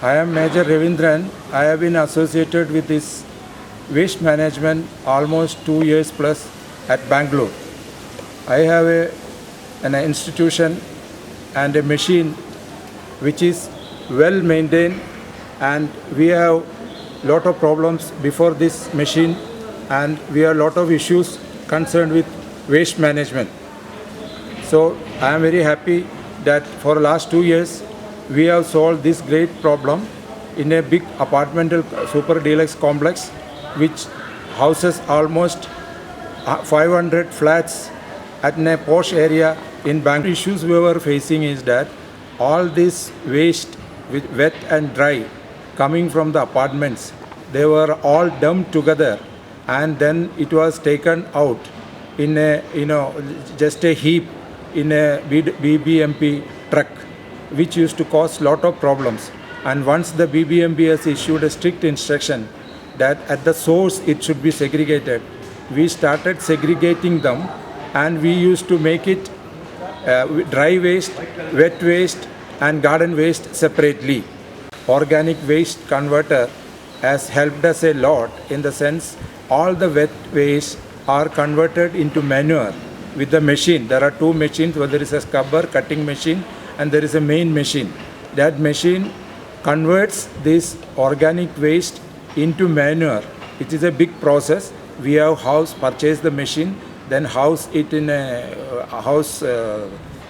I am Major RAVEENDRAN. I have been associated with this waste management almost 2 years plus at Bangalore. I have an institution and a machine which is well maintained, and we have lot of problems before this machine, and we have lot of issues concerned with waste management. So I am very happy that for the last 2 years we have solved this great problem in a big apartmental super deluxe complex which houses almost 500 flats at a posh area in Bangalore. Issues we were facing is that all this waste with wet and dry coming from the apartments, they were all dumped together, and then it was taken out in a just a heap in a BBMP truck, which used to cause lot of problems. And once the BBMP has issued a strict instruction that at the source it should be segregated, we started segregating them, and we used to make it dry waste, wet waste and garden waste separately. Organic waste converter has helped us a lot, in the sense all the wet waste are converted into manure with the machine. There are two machines, where there is a scrubber cutting machine and there is a main machine. That machine converts this organic waste into manure. It is a big process. We have purchased the machine, then house it in a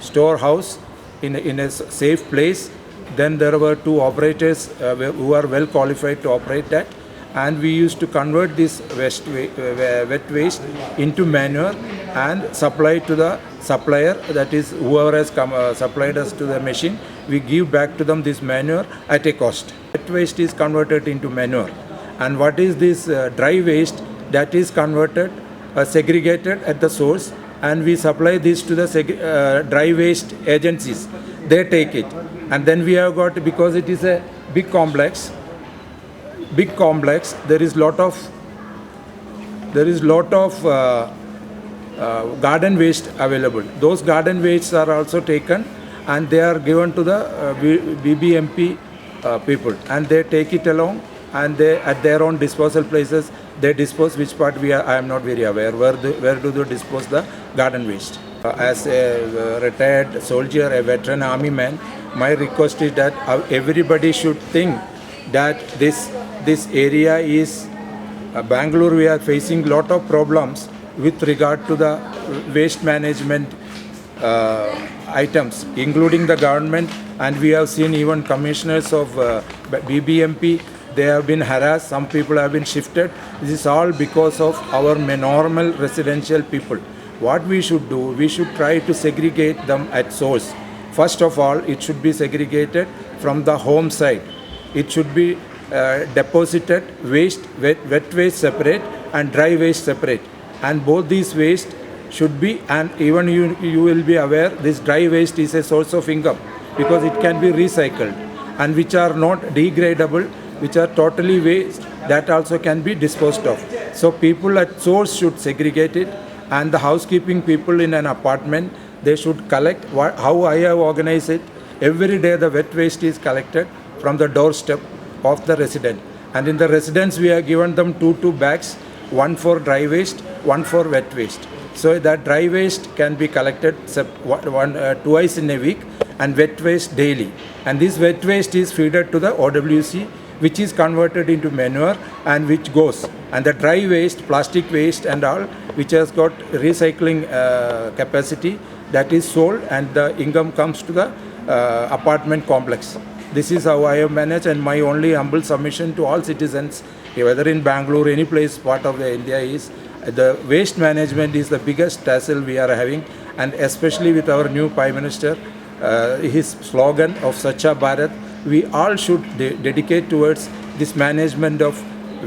storehouse in a safe place. Then there were two operators who are well qualified to operate that, and we used to convert this wet waste into manure and supply it to the supplier, that is whoever has supplied us to the machine. We give back to them this manure at a cost. Wet waste is converted into manure, and what is this dry waste, that is converted, segregated at the source, and we supply this to the dry waste agencies. They take it, and then we have got, because it is a big complex, there is lot of garden waste available. Those garden wastes are also taken, and they are given to the BBMP people, and they take it along, and they at their own disposal places they dispose. Which part I am not very aware. Where do they dispose the garden waste? As a retired soldier, a veteran army man, my request is that everybody should think that this area is Bangalore. We are facing lot of problems with regard to the waste management items, including the government, and we have seen even commissioners of BBMP. They have been harassed. Some people have been shifted. This is all because of our normal residential people. What we should do, we should try to segregate them at source. First of all, it should be segregated from the home side. It should be deposited wet waste separate and dry waste separate. And both these waste should be, and even you will be aware, this dry waste is a source of income because it can be recycled, and which are not degradable, which are totally waste, that also can be disposed of. So people at source should segregate it, and the housekeeping people in an apartment, they should collect. How I have organized it, every day the wet waste is collected from the doorstep of the resident, and in the residence we have given them two bags, one for dry waste, one for wet waste. So that dry waste can be collected twice in a week, and wet waste daily. And this wet waste is fed to the OWC, which is converted into manure, and which goes. And the dry waste, plastic waste and all, which has got recycling capacity, that is sold, and the income comes to the apartment complex. This is how I have managed, and my only humble submission to all citizens, whether in Bangalore, any place, part of the India, is the waste management is the biggest tassel we are having, and especially with our new Prime Minister, his slogan of Swachha Bharat, we all should dedicate towards this management of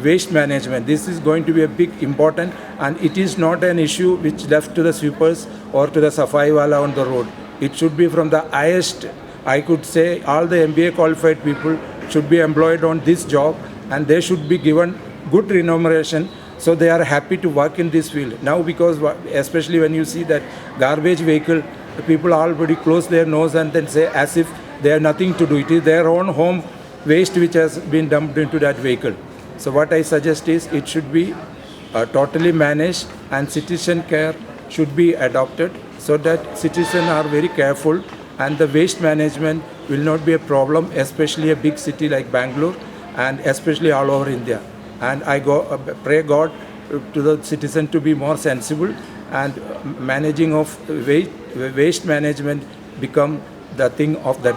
waste management. This is going to be a big important, and it is not an issue which left to the sweepers or to the safai wala on the road. It should be from the highest. I could say all the MBA qualified people should be employed on this job, and they should be given good remuneration, so they are happy to work in this field. Now, because especially when you see that garbage vehicle, people already close their nose and then say as if they have nothing to do. It is their own home waste which has been dumped into that vehicle. So what I suggest is it should be totally managed, and citizen care should be adopted so that citizens are very careful and the waste management will not be a problem, especially a big city like Bangalore and especially all over India. And I pray God to the citizen to be more sensible, and managing of waste management become the thing of the